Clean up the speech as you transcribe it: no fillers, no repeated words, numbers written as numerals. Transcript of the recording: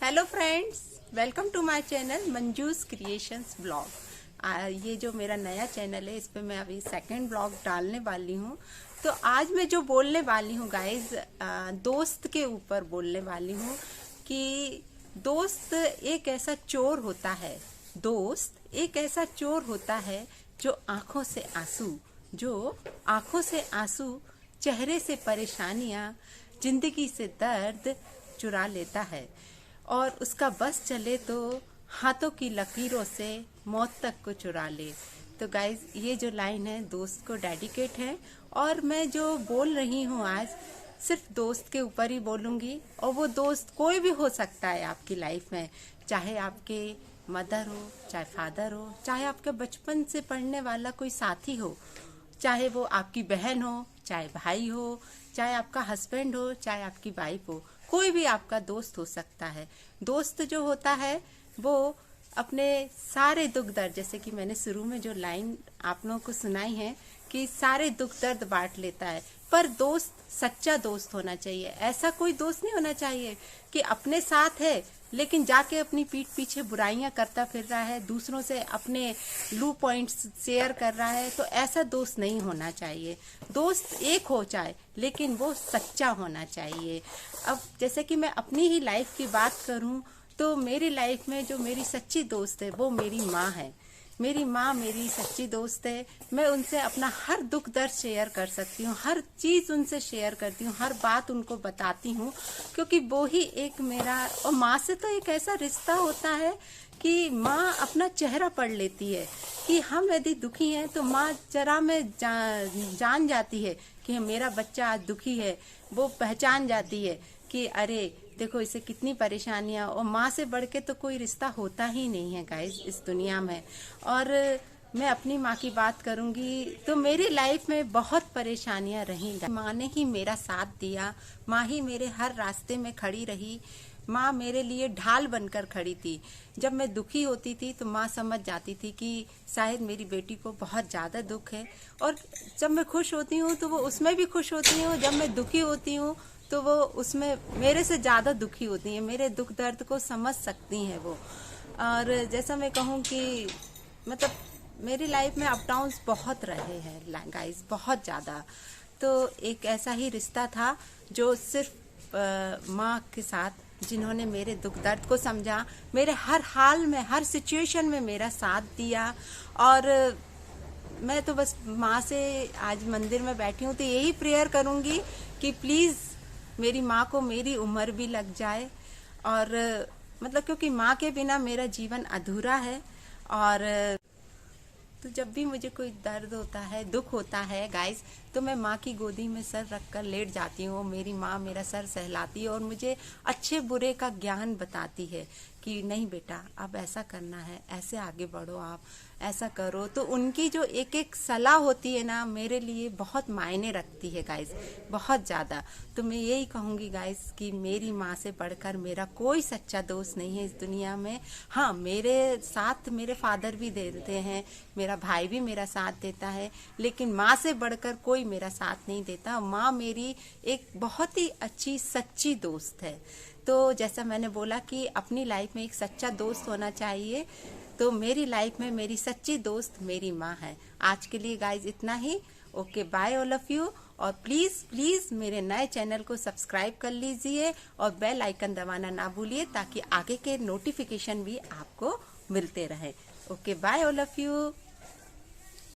Hello friends, welcome to my channel Manju's creations blog. ये जो मेरा नया चैनल है, इस पे मैं अभी सेकंड ब्लॉग डालने वाली हूँ। तो आज मैं जो बोलने वाली हूँ गाइज, दोस्त के ऊपर बोलने वाली हूँ कि दोस्त एक ऐसा चोर होता है। दोस्त एक ऐसा चोर होता है जो आंखों से आंसू, चेहरे से परेशानियां, जिंदगी से दर्द चुरा लेता है और उसका बस चले तो हाथों की लकीरों से मौत तक को चुरा ले। तो गाइज, ये जो लाइन है दोस्त को डेडिकेट है और मैं जो बोल रही हूँ आज सिर्फ दोस्त के ऊपर ही बोलूँगी। और वो दोस्त कोई भी हो सकता है आपकी लाइफ में, चाहे आपके मदर हो, चाहे फादर हो, चाहे आपके बचपन से पढ़ने वाला कोई साथी हो, चाहे वो आपकी बहन हो, चाहे भाई हो, चाहे आपका हस्बैंड हो, चाहे आपकी वाइफ हो, कोई भी आपका दोस्त हो सकता है। दोस्त जो होता है वो अपने सारे दुख दर्द, जैसे कि मैंने शुरू में जो लाइन आप लोगों को सुनाई है कि सारे दुख दर्द बांट लेता है। पर दोस्त सच्चा दोस्त होना चाहिए। ऐसा कोई दोस्त नहीं होना चाहिए कि अपने साथ है लेकिन जाके अपनी पीठ पीछे बुराइयां करता फिर रहा है, दूसरों से अपने लो पॉइंट्स शेयर कर रहा है। तो ऐसा दोस्त नहीं होना चाहिए। दोस्त एक हो चाहे, लेकिन वो सच्चा होना चाहिए। अब जैसे कि मैं अपनी ही लाइफ की बात करूं तो मेरी लाइफ में जो मेरी सच्ची दोस्त है वो मेरी माँ है। मेरी माँ मेरी सच्ची दोस्त है। मैं उनसे अपना हर दुख दर्द शेयर कर सकती हूँ, हर चीज़ उनसे शेयर करती हूँ, हर बात उनको बताती हूँ, क्योंकि वो ही एक मेरा, और माँ से तो एक ऐसा रिश्ता होता है कि माँ अपना चेहरा पढ़ लेती है कि हम यदि दुखी हैं तो माँ जरा में जान जाती है कि मेरा बच्चा आज दुखी है। वो पहचान जाती है कि अरे देखो इसे कितनी परेशानियां। और माँ से बढ़ के तो कोई रिश्ता होता ही नहीं है गाइस इस दुनिया में। और मैं अपनी माँ की बात करूंगी तो मेरी लाइफ में बहुत परेशानियां रही। माँ ने ही मेरा साथ दिया, माँ ही मेरे हर रास्ते में खड़ी रही। माँ मेरे लिए ढाल बनकर खड़ी थी। जब मैं दुखी होती थी तो माँ समझ जाती थी कि शायद मेरी बेटी को बहुत ज़्यादा दुख है, और जब मैं खुश होती हूँ तो वो उसमें भी खुश होती हूँ। जब मैं दुखी होती हूँ तो वो उसमें मेरे से ज़्यादा दुखी होती हैं, मेरे दुख दर्द को समझ सकती हैं वो। और जैसा मैं कहूँ कि मतलब मेरी लाइफ में अप डाउन्स बहुत रहे हैं गाइस, बहुत ज़्यादा। तो एक ऐसा ही रिश्ता था जो सिर्फ माँ के साथ, जिन्होंने मेरे दुख दर्द को समझा, मेरे हर हाल में, हर सिचुएशन में मेरा साथ दिया। और मैं तो बस माँ से आज मंदिर में बैठी हूँ तो यही प्रेयर करूँगी कि प्लीज़ मेरी माँ को मेरी उम्र भी लग जाए। और मतलब क्योंकि माँ के बिना मेरा जीवन अधूरा है। और तो जब भी मुझे कोई दर्द होता है, दुख होता है गाइस, तो मैं माँ की गोदी में सर रखकर लेट जाती हूँ। मेरी माँ मेरा सर सहलाती है और मुझे अच्छे बुरे का ज्ञान बताती है कि नहीं बेटा, अब ऐसा करना है, ऐसे आगे बढ़ो, आप ऐसा करो। तो उनकी जो एक एक सलाह होती है ना, मेरे लिए बहुत मायने रखती है गाइस, बहुत ज़्यादा। तो मैं यही कहूँगी गाइस कि मेरी माँ से बढ़कर मेरा कोई सच्चा दोस्त नहीं है इस दुनिया में। हाँ, मेरे साथ मेरे फादर भी देते हैं, मेरा भाई भी मेरा साथ देता है, लेकिन माँ से बढ़कर कोई मेरा साथ नहीं देता। माँ मेरी एक बहुत ही अच्छी सच्ची दोस्त है। तो जैसा मैंने बोला कि अपनी लाइफ में एक सच्चा दोस्त होना चाहिए, तो मेरी लाइफ में मेरी सच्ची दोस्त मेरी माँ है। आज के लिए गाइज इतना ही। Okay, bye all of you. और प्लीज़ मेरे नए चैनल को सब्सक्राइब कर लीजिए और बेल आइकन दबाना ना भूलिए, ताकि आगे के नोटिफिकेशन भी आपको मिलते रहे। Okay, bye all of you.